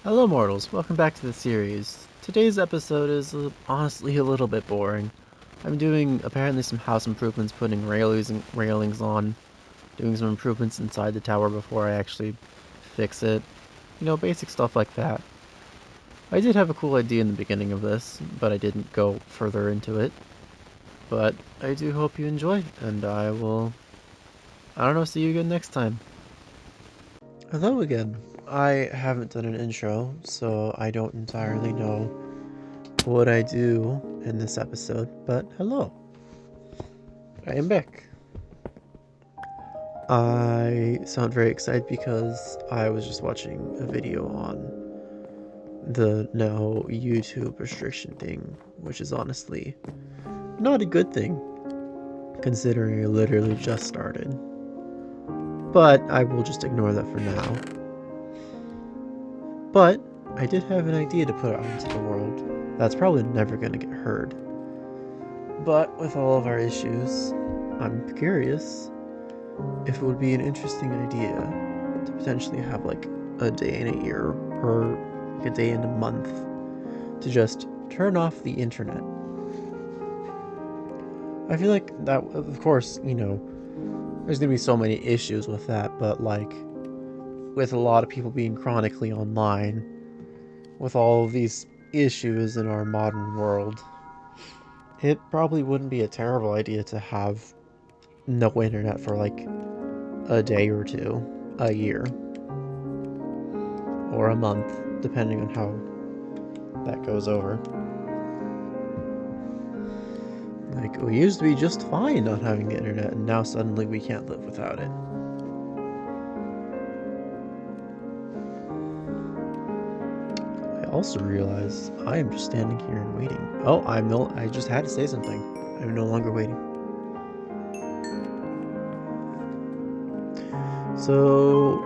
Hello mortals, welcome back to the series. Today's episode is honestly a little bit boring. I'm doing apparently some house improvements, putting railings on, doing some improvements inside the tower before I actually fix it. You know, basic stuff like that. I did have a cool idea in the beginning of this, but I didn't go further into it. But I do hope you enjoy, and I don't know, see you again next time. Hello again. I haven't done an intro, so I don't entirely know what I do in this episode, but hello. I am back. I sound very excited because I was just watching a video on the no YouTube restriction thing, which is honestly not a good thing, considering I literally just started. But I will just ignore that for now. But I did have an idea to put out into the world that's probably never going to get heard. But with all of our issues, I'm curious if it would be an interesting idea to potentially have like a day in a year or a day in a month to just turn off the internet. I feel like that, of course, there's gonna be so many issues with that, but like with a lot of people being chronically online, with all of these issues in our modern world, it probably wouldn't be a terrible idea to have no internet for like a day or two, a year, or a month, depending on how that goes over. Like, we used to be just fine not having the internet, and now suddenly we can't live without it. I also realize I am just standing here and waiting. Oh, I just had to say something. I'm no longer waiting. So,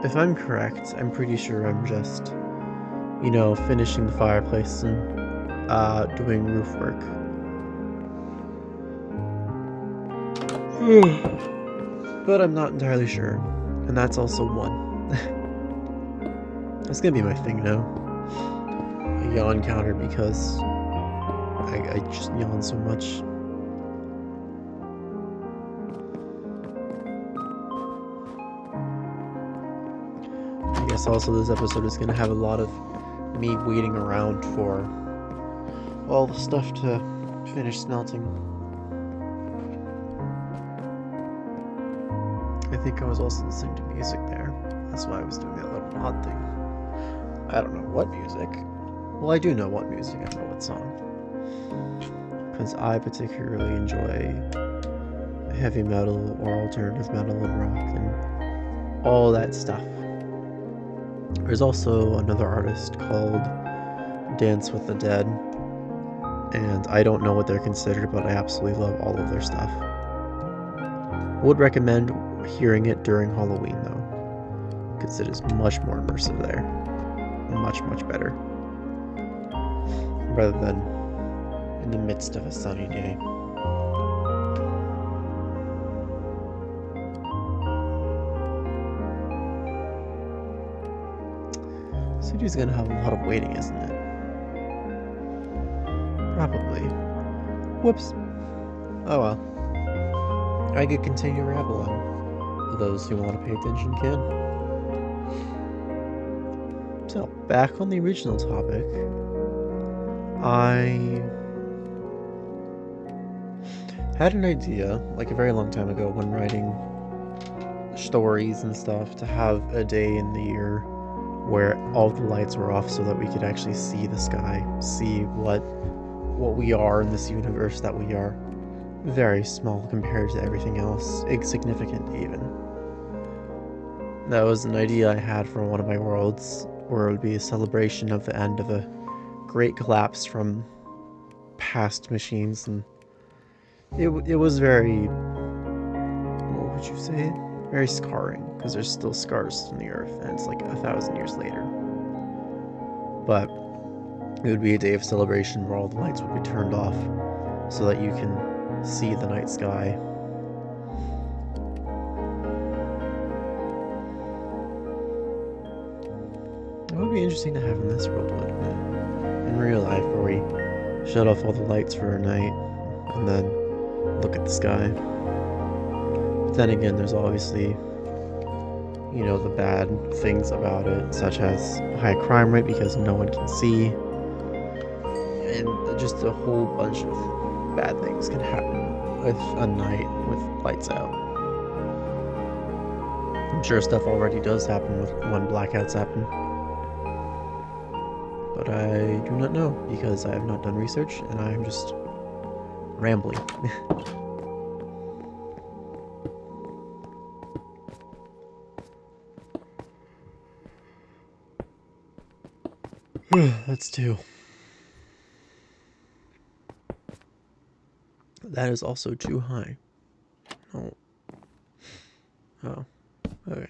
if I'm correct, I'm pretty sure I'm just, finishing the fireplace and doing roof work. But I'm not entirely sure, and that's also one. That's gonna be my thing now. A yawn counter because I just yawn so much. I guess also this episode is gonna have a lot of me waiting around for all the stuff to finish smelting. I think I was also listening to music there. That's why I was doing that little nod thing. I don't know what music. Well, I do know what music, I know what song. Because I particularly enjoy heavy metal or alternative metal and rock and all that stuff. There's also another artist called Dance with the Dead, and I don't know what they're considered, but I absolutely love all of their stuff. I would recommend hearing it during Halloween though, because it is much more immersive there. Much, much better. Rather than in the midst of a sunny day. City's gonna have a lot of waiting, isn't it? Probably. Whoops. Oh well. I could continue rambling. Those who want to pay attention can. So, back on the original topic, I had an idea, like a very long time ago when writing stories and stuff, to have a day in the year where all the lights were off so that we could actually see the sky, see what we are in this universe that we are. Very small compared to everything else, insignificant even. That was an idea I had for one of my worlds, where it would be a celebration of the end of a great collapse from past machines, and it was very, what would you say? Very scarring, because there's still scars in the earth, and it's like 1,000 years later. But it would be a day of celebration where all the lights would be turned off so that you can see the night sky. It would be interesting to have in this world, wouldn't it? In real life, where we shut off all the lights for a night and then look at the sky. But then again, there's obviously, the bad things about it, such as a high crime rate because no one can see, and just a whole bunch of bad things can happen with a night with lights out. I'm sure stuff already does happen when blackouts happen. But I do not know because I have not done research and I am just rambling. That's 2. That is also too high. Oh. Oh. Okay.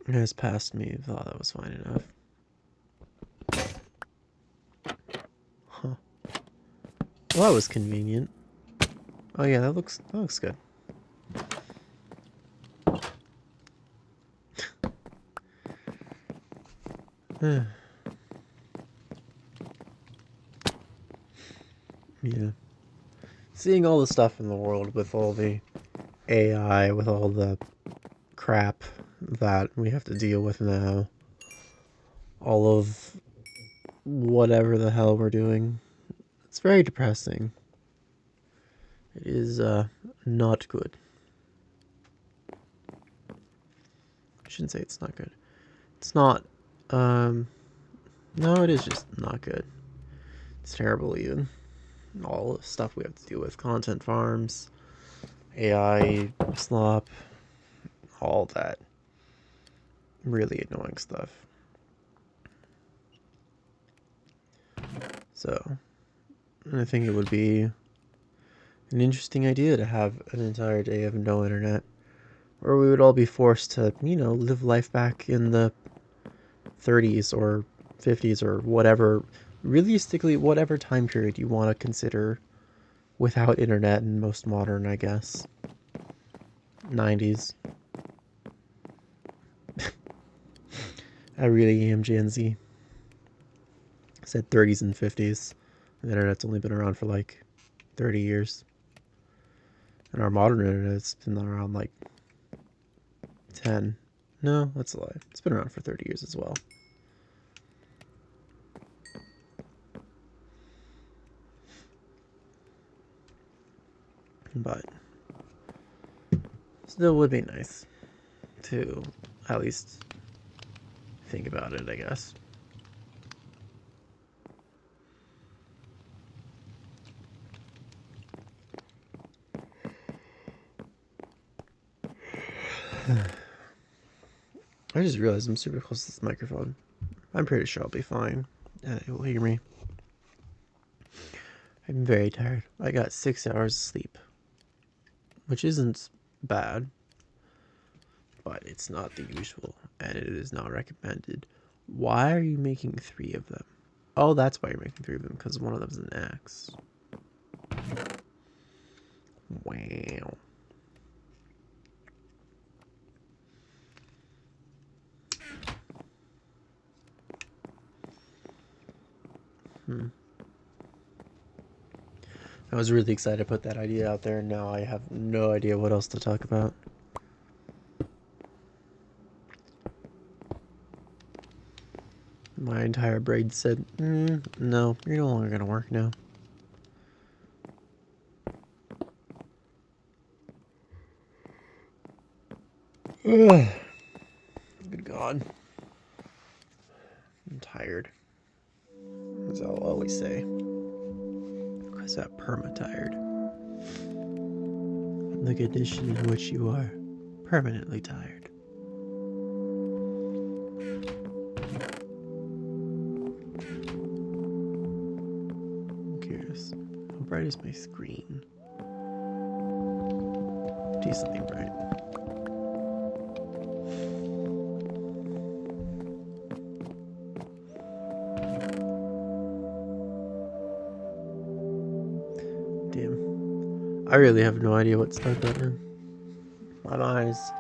It has passed me. Thought that was fine enough. Huh. Well, that was convenient. Oh yeah, that looks good. Yeah. Seeing all the stuff in the world with all the AI, with all the crap that we have to deal with now, all of whatever the hell we're doing, it's very depressing. It is not good. I shouldn't say it's not good. It's not, no, it is just not good. It's terrible even. All the stuff we have to deal with, content farms, AI slop, all that really annoying stuff. So, I think it would be an interesting idea to have an entire day of no internet, where we would all be forced to, live life back in the 30s or 50s or whatever, realistically, whatever time period you want to consider without internet and most modern, I guess. 90s. I really am Gen Z. I said 30s and 50s. The internet's only been around for like 30 years. And our modern internet's been around like 10. No, that's a lie. It's been around for 30 years as well. But still would be nice to at least think about it, I guess. I just realized I'm super close to this microphone. I'm pretty sure I'll be fine. It will hear me. I'm very tired. I got 6 hours of sleep, which isn't bad, but it's not the usual, and it is not recommended. Why are you making 3 of them? Oh, that's why you're making 3 of them, because one of them's an axe. Wow. I was really excited to put that idea out there, and now I have no idea what else to talk about. My entire brain said, no, you're no longer gonna work now. Ugh. Good God. I'm tired. As I'll always say. Because I'm perma-tired. The condition in which you are permanently tired. Who cares? How bright is my screen? Decently bright. I really have no idea what to talk about now. My mind is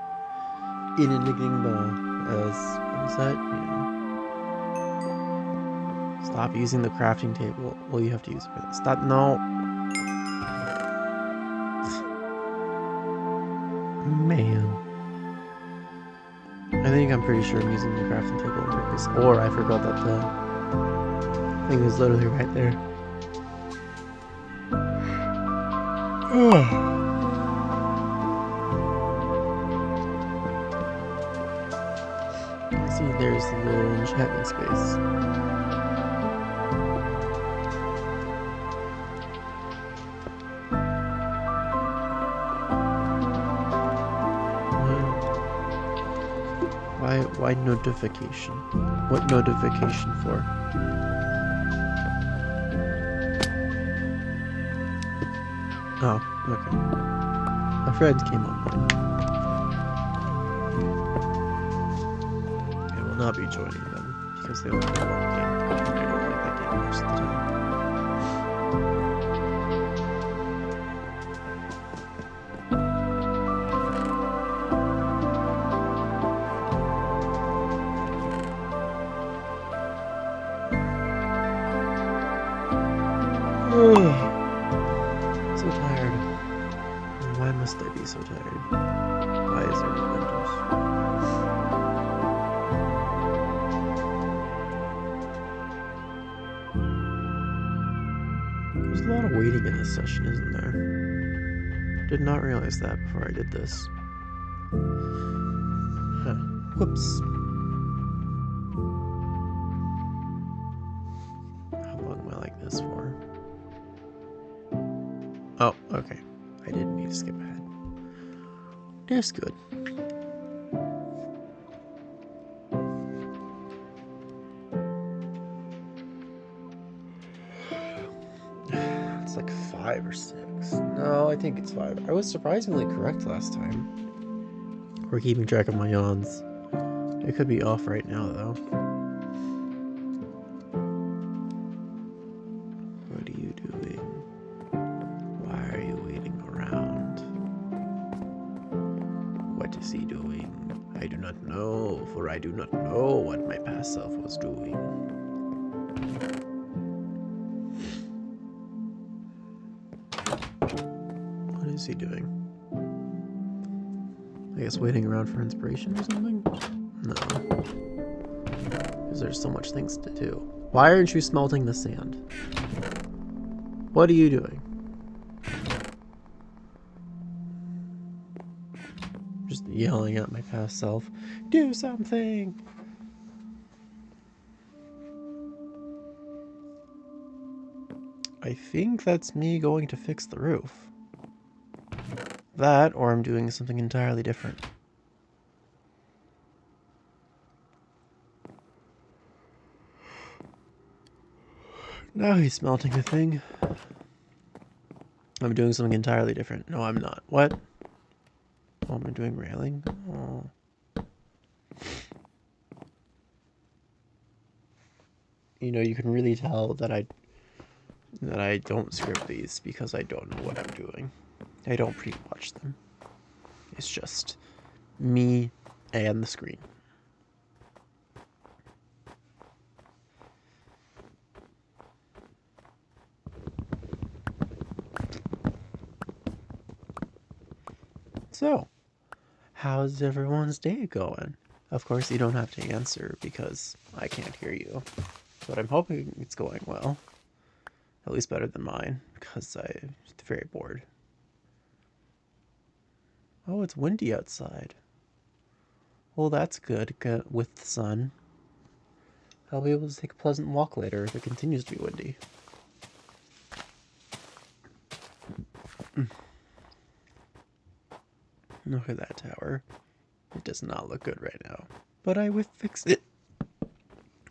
in an enigma because what was that? Yeah. Stop using the crafting table. Well, you have to use it. Stop. No. Man. I think I'm pretty sure I'm using the crafting table on purpose. Or I forgot that the thing was literally right there. See, there's the little enchantment space. Why notification? What notification for? Oh, okay. A friend came online. I will not be joining them because they only play one game. I don't like that game most of the time. So tired. Why must I be so tired? Why is there no windows? There's a lot of waiting in this session, isn't there? Did not realize that before I did this. Huh. Whoops. How long am I like this for? Oh, okay. I didn't need to skip ahead. That's good. It's like 5 or 6. No, I think it's 5. I was surprisingly correct last time. We're keeping track of my yawns. It could be off right now, though. What are you doing? Why are you waiting around? What is he doing? I do not know, for I do not know what my past self was doing. What is he doing? I guess waiting around for inspiration or something? No. Because there's so much things to do. Why aren't you smelting the sand? What are you doing? Just yelling at my past self. Do something! I think that's me going to fix the roof. That, or I'm doing something entirely different. Now he's smelting the thing. I'm doing something entirely different. No, I'm not. What? Oh, am I doing railing? Oh. You know, you can really tell that I don't script these because I don't know what I'm doing. I don't pre-watch them. It's just me and the screen. So, how's everyone's day going? Of course, you don't have to answer because I can't hear you. But I'm hoping it's going well. At least better than mine, because I'm very bored. Oh, it's windy outside. Well, that's good with the sun. I'll be able to take a pleasant walk later if it continues to be windy. Look at that tower. It does not look good right now. But I will fix it.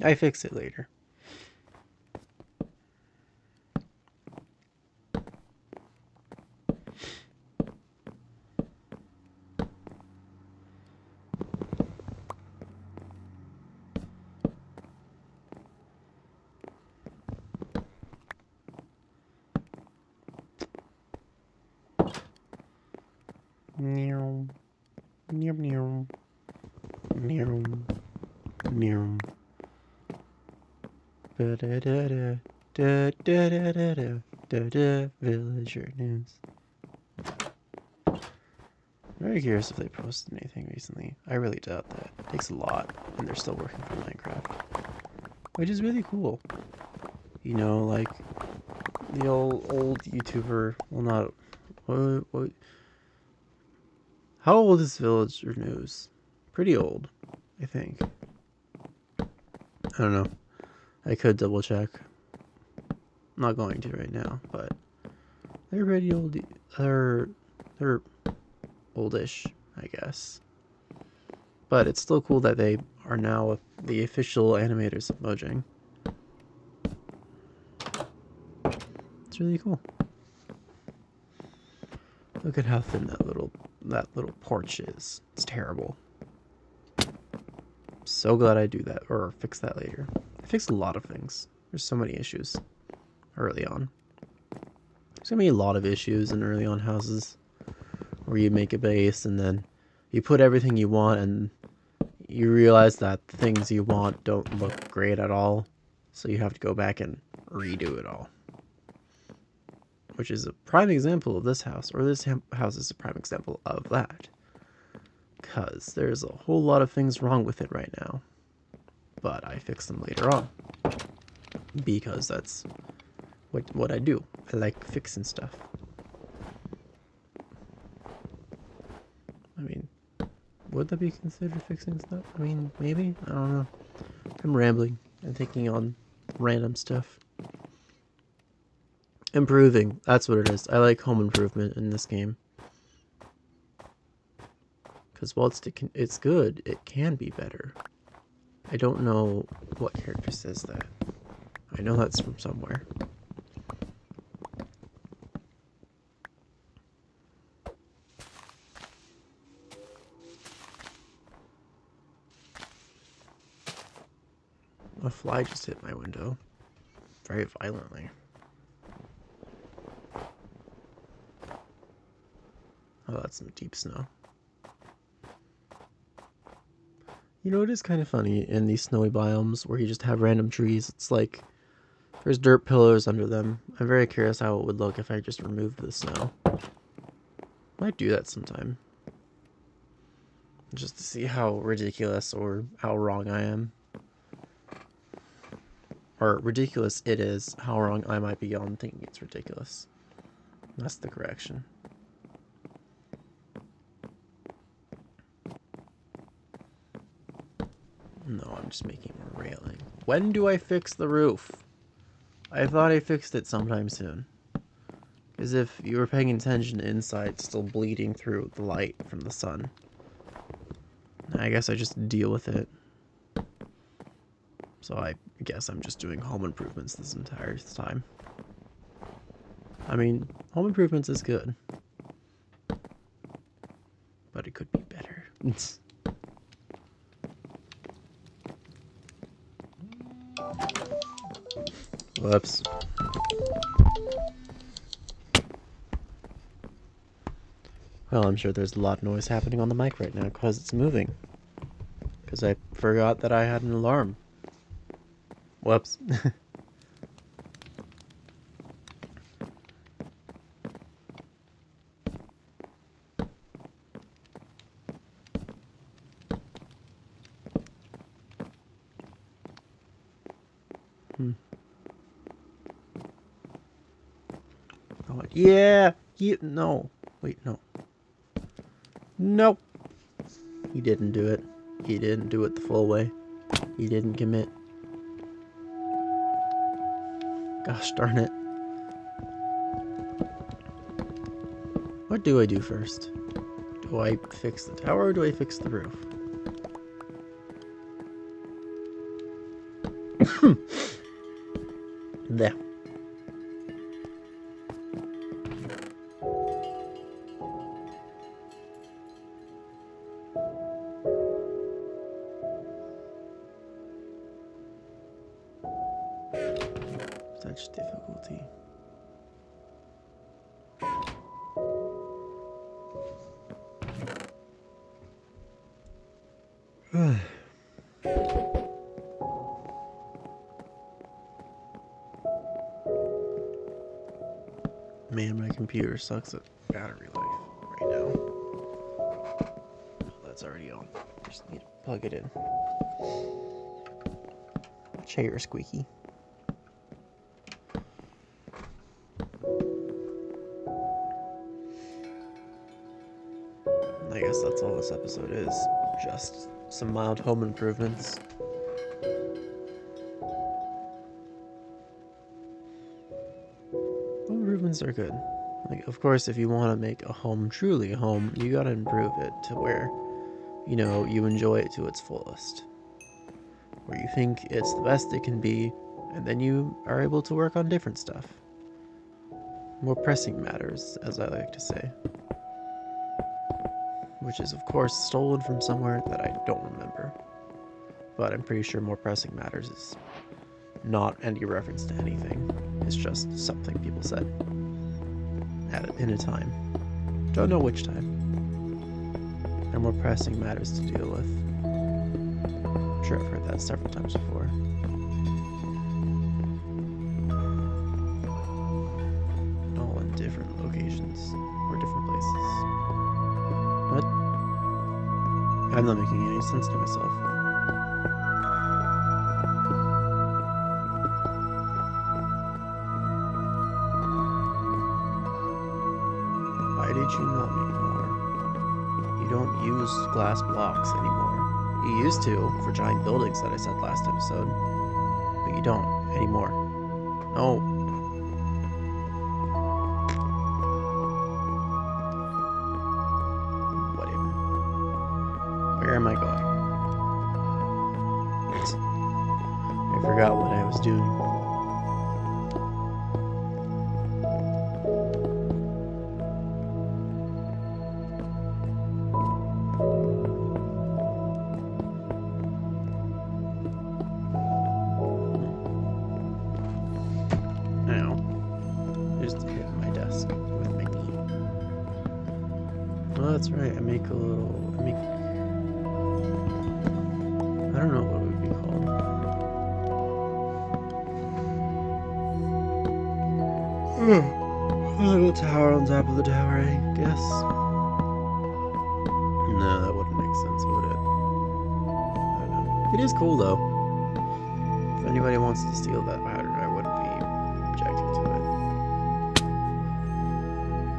I fix it later. Meow. Meow meow. Meow. Meow. Villager news. Very curious if they posted anything recently. I really doubt that. It takes a lot, and they're still working for Minecraft. Which is really cool. You know, like, the old YouTuber, well not, what? How old is Villager News? Pretty old, I think. I don't know. I could double check. I'm not going to right now, but they're pretty old. They're oldish, I guess. But it's still cool that they are now the official animators of Mojang. It's really cool. Look at how thin that little porch is. It's terrible. I'm so glad I do that or fix that later. I fixed a lot of things. There's so many issues early on. There's gonna be a lot of issues in early on houses where you make a base and then you put everything you want and you realize that the things you want don't look great at all, so you have to go back and redo it all. Which is a prime example of this house, or this house is a prime example of that. Because there's a whole lot of things wrong with it right now. But I fix them later on. Because that's what I do. I like fixing stuff. I mean, would that be considered fixing stuff? I mean, maybe? I don't know. I'm rambling and thinking on random stuff. Improving. That's what it is. I like home improvement in this game. Because while it's good, it can be better. I don't know what character says that. I know that's from somewhere. A fly just hit my window. Very violently. Oh, that's some deep snow. You know, it is kind of funny in these snowy biomes where you just have random trees. It's like there's dirt pillars under them. I'm very curious how it would look if I just removed the snow. Might do that sometime. Just to see how ridiculous or how wrong I am. Or ridiculous it is, how wrong I might be on thinking it's ridiculous. That's the correction. No, I'm just making a railing. When do I fix the roof? I thought I fixed it sometime soon. Because if you were paying attention inside, it's still bleeding through the light from the sun. I guess I just deal with it. So I guess I'm just doing home improvements this entire time. I mean, home improvements is good. But it could be better. Whoops. Well, I'm sure there's a lot of noise happening on the mic right now because it's moving. Because I forgot that I had an alarm. Whoops. Oh, yeah! No. Wait, no. Nope. He didn't do it. He didn't do it the full way. He didn't commit. Gosh darn it. What do I do first? Do I fix the tower or do I fix the roof? There. Such difficulty. computer sucks at battery life right now. That's already on. Just need to plug it in. Chair squeaky. I guess that's all this episode is. Just some mild home improvements. Home improvements are good. Like, of course, if you want to make a home truly a home, you gotta improve it to where, you know, you enjoy it to its fullest. Where you think it's the best it can be, and then you are able to work on different stuff. More pressing matters, as I like to say. Which is, of course, stolen from somewhere that I don't remember. But I'm pretty sure more pressing matters is not any reference to anything. It's just something people said in a time. Don't know which time. And more pressing matters to deal with. I'm sure I've heard that several times before. All in different locations or different places. What? I'm not making any sense to myself. Why did you not make more? You don't use glass blocks anymore. You used to for giant buildings that I said last episode, but you don't anymore. No. Whatever. Where am I going? I forgot what I was doing. That's right, I don't know what it would be called. A little tower on top of the tower, I guess. No, that wouldn't make sense, would it? I don't know. It is cool, though. If anybody wants to steal that pattern, I wouldn't be objecting to it.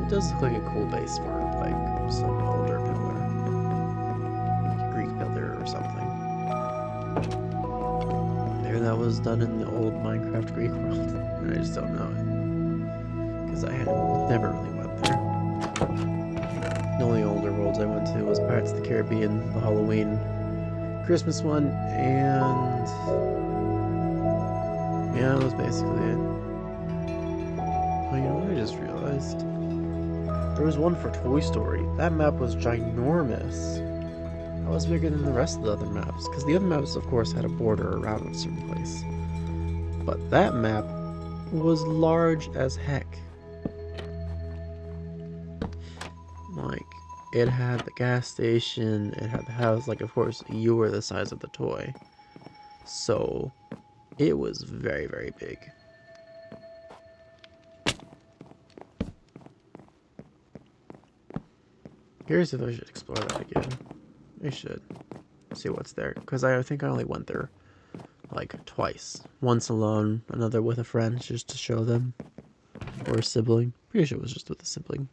It does look like a cool base for, like, some older pillar. Like a Greek pillar or something. Maybe that was done in the old Minecraft Greek world, and I just don't know it. Because I had never really went there. The only older worlds I went to was Pirates of the Caribbean, the Halloween Christmas one, and yeah, that was basically it. Oh, you know what I just realized? There was one for Toy Story. That map was ginormous. That was bigger than the rest of the other maps. Because the other maps, of course, had a border around a certain place. But that map was large as heck. Like, it had the gas station, it had the house. Like, of course, you were the size of the toy. So, it was very, very big. Curious if I should explore that again. I should. See what's there. Because I think I only went there, like, twice. Once alone, another with a friend, just to show them. Or a sibling. Pretty sure it was just with a sibling.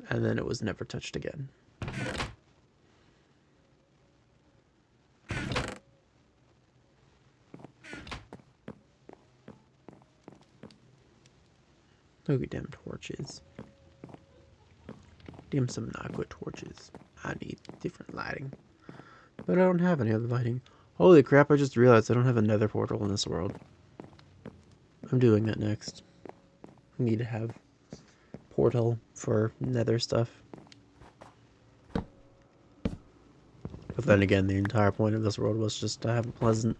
And then it was never touched again. Look at them torches. Damn, some aqua torches. I need different lighting. But I don't have any other lighting. Holy crap, I just realized I don't have a nether portal in this world. I'm doing that next. I need to have portal for nether stuff. But then again, the entire point of this world was just to have a pleasant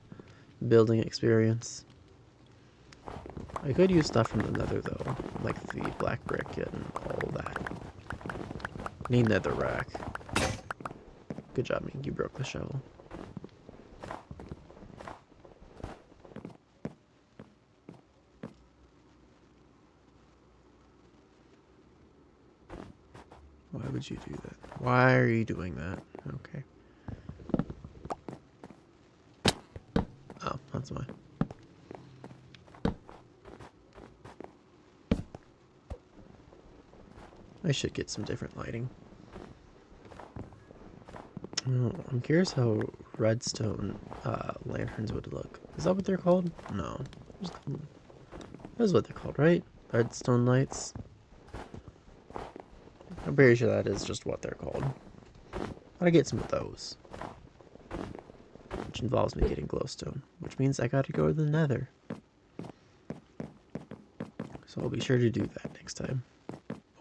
building experience. I could use stuff from the nether though, like the black brick and all that. Need nether rack. Good job, Mink. You broke the shovel. Why would you do that? Why are you doing that? Okay. Oh, that's why. I should get some different lighting. Oh, I'm curious how redstone lanterns would look. Is that what they're called? No. That's what they're called, right? Redstone lights. I'm pretty sure that is just what they're called. Gotta get some of those. Which involves me getting glowstone. Which means I gotta go to the nether. So I'll be sure to do that next time.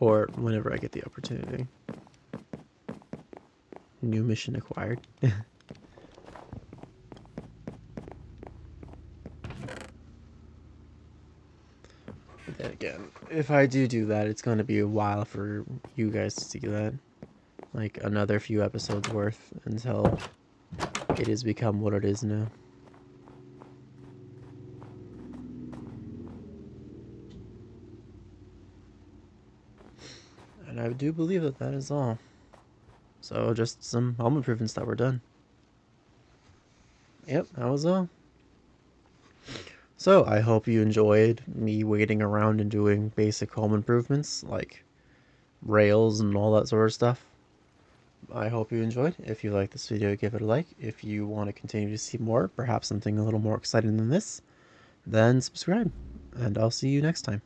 Or whenever I get the opportunity. New mission acquired. But then again, if I do that, it's going to be a while for you guys to see that. Like another few episodes worth until it has become what it is now. And I do believe that that is all. So just some home improvements that were done. Yep, that was all. So I hope you enjoyed me waiting around and doing basic home improvements like rails and all that sort of stuff. I hope you enjoyed. If you like this video, give it a like. If you want to continue to see more, perhaps something a little more exciting than this, then subscribe. And I'll see you next time.